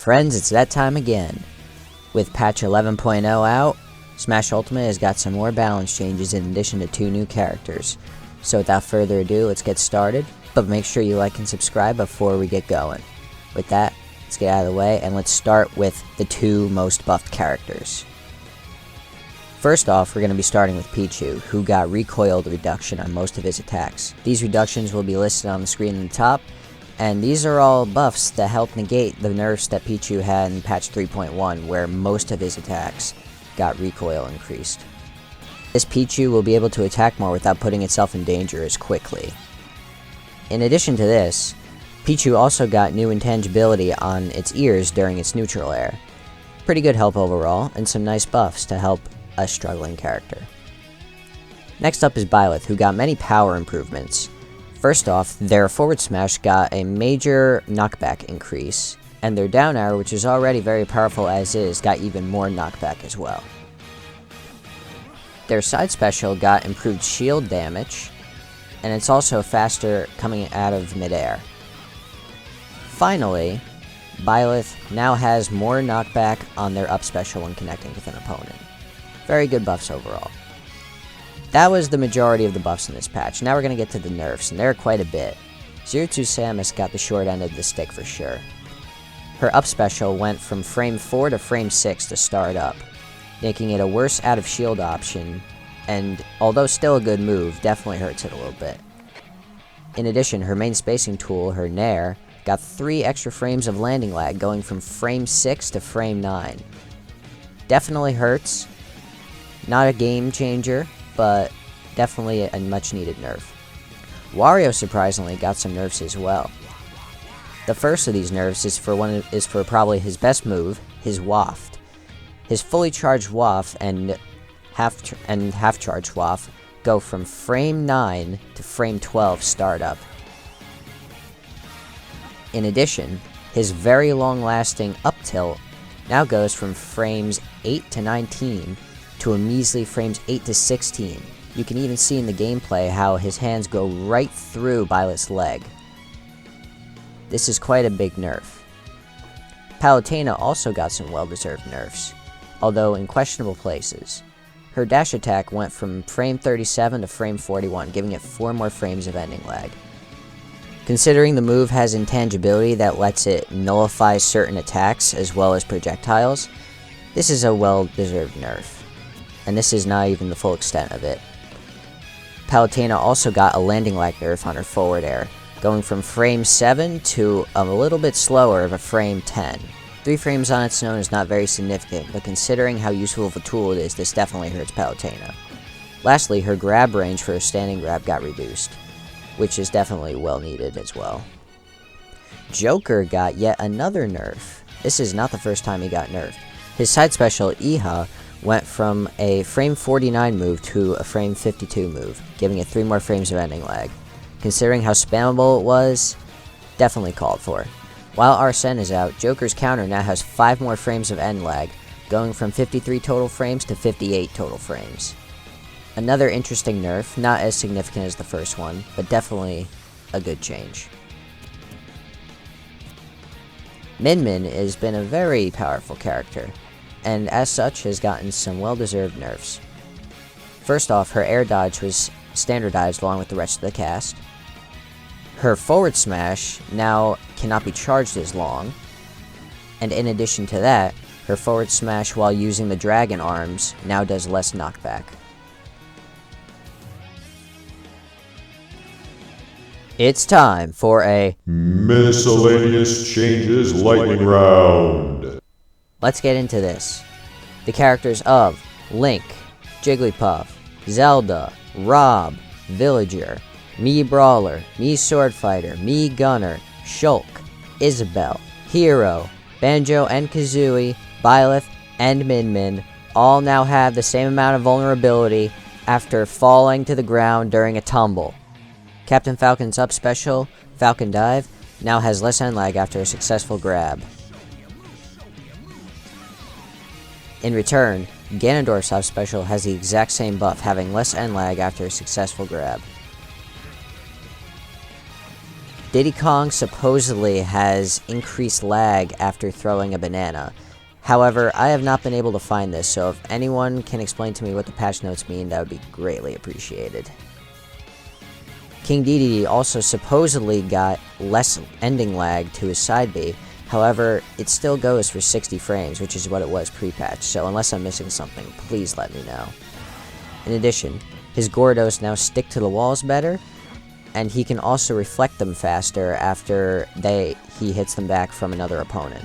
Friends, it's that time again. With patch 11.0 out, Smash Ultimate has got some more balance changes in addition to 2 new characters. So without further ado, let's get started, but make sure you like and subscribe before we get going. With that, let's get out of the way and let's start with the 2 most buffed characters. First off, we're going to be starting with Pichu, who got recoil reduction on most of his attacks. These reductions will be listed on the screen in the top, and these are all buffs that help negate the nerfs that Pichu had in patch 3.1, where most of his attacks got recoil increased. This Pichu will be able to attack more without putting itself in danger as quickly. In addition to this, Pichu also got new intangibility on its ears during its neutral air. Pretty good help overall, and some nice buffs to help a struggling character. Next up is Byleth, who got many power improvements. First off, their forward smash got a major knockback increase, and their down air, which is already very powerful as is, got even more knockback as well. Their side special got improved shield damage, and it's also faster coming out of midair. Finally, Byleth now has more knockback on their up special when connecting with an opponent. Very good buffs overall. That was the majority of the buffs in this patch. Now we're going to get to the nerfs, and there are quite a bit. 02 Samus got the short end of the stick for sure. Her up special went from frame 4 to frame 6 to start up, making it a worse out of shield option, and although still a good move, definitely hurts it a little bit. In addition, her main spacing tool, her Nair, got 3 extra frames of landing lag, going from frame 6 to frame 9. Definitely hurts. Not a game changer, but definitely a much needed nerf. Wario surprisingly got some nerfs as well. The first of these nerfs is for probably his best move, his Waft. His fully charged Waft and half charged Waft go from frame 9 to frame 12 startup. In addition, his very long lasting up tilt now goes from frames 8 to 19 to a measly frames 8 to 16. You can even see in the gameplay how his hands go right through Byleth's leg. This is quite a big nerf. Palutena also got some well-deserved nerfs, although in questionable places. Her dash attack went from frame 37 to frame 41, giving it 4 more frames of ending lag. Considering the move has intangibility that lets it nullify certain attacks as well as projectiles, this is a well-deserved nerf. And this is not even the full extent of it. Palutena also got a landing lag nerf on her forward air, going from frame 7 to a little bit slower of a frame 10. 3 frames on its own is not very significant, but considering how useful of a tool it is, this definitely hurts Palutena. Lastly, her grab range for her standing grab got reduced, which is definitely well needed as well. Joker got yet another nerf. This is not the first time he got nerfed. His side special, Iha, went from a frame 49 move to a frame 52 move, giving it 3 more frames of ending lag. Considering how spammable it was, definitely called for. While Arsene is out, Joker's counter now has 5 more frames of end lag, going from 53 total frames to 58 total frames. Another interesting nerf, not as significant as the first one, but definitely a good change. Min Min has been a very powerful character, and as such has gotten some well-deserved nerfs. First off, her air dodge was standardized along with the rest of the cast. Her forward smash now cannot be charged as long, and in addition to that, her forward smash while using the dragon arms now does less knockback. It's time for a Miscellaneous Changes Lightning Round. Let's get into this. The characters of Link, Jigglypuff, Zelda, Rob, Villager, Mii Brawler, Mii Swordfighter, Mii Gunner, Shulk, Isabelle, Hero, Banjo and Kazooie, Byleth, and Min Min all now have the same amount of vulnerability after falling to the ground during a tumble. Captain Falcon's up special, Falcon Dive, now has less end lag after a successful grab. In return, Ganondorf's up special has the exact same buff, having less end lag after a successful grab. Diddy Kong supposedly has increased lag after throwing a banana. However, I have not been able to find this, so if anyone can explain to me what the patch notes mean, that would be greatly appreciated. King Dedede also supposedly got less ending lag to his side B. However, it still goes for 60 frames, which is what it was pre-patch, so unless I'm missing something, please let me know. In addition, his Gordos now stick to the walls better, and he can also reflect them faster after he hits them back from another opponent.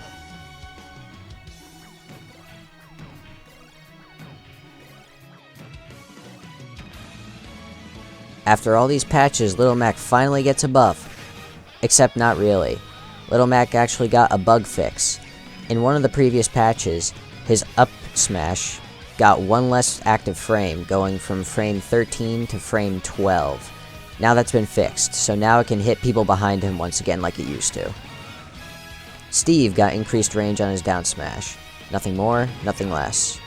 After all these patches, Little Mac finally gets a buff. Except not really. Little Mac actually got a bug fix. In one of the previous patches, his up smash got one less active frame, going from frame 13 to frame 12. Now that's been fixed, so now it can hit people behind him once again like it used to. Steve got increased range on his down smash. Nothing more, nothing less.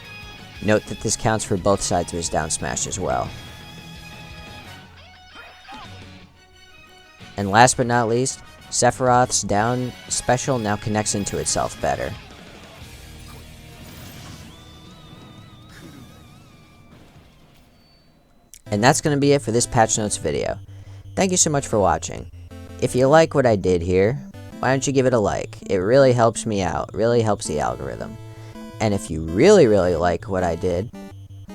Note that this counts for both sides of his down smash as well. And last but not least, Sephiroth's down special now connects into itself better. And that's going to be it for this patch notes video. Thank you so much for watching. If you like what I did here, why don't you give it a like? It really helps me out, really helps the algorithm. And if you really like what I did,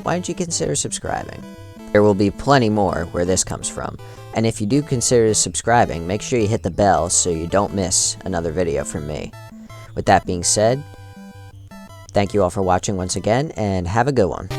why don't you consider subscribing? There will be plenty more where this comes from. And if you do consider subscribing, make sure you hit the bell so you don't miss another video from me. With that being said, thank you all for watching once again, and have a good one.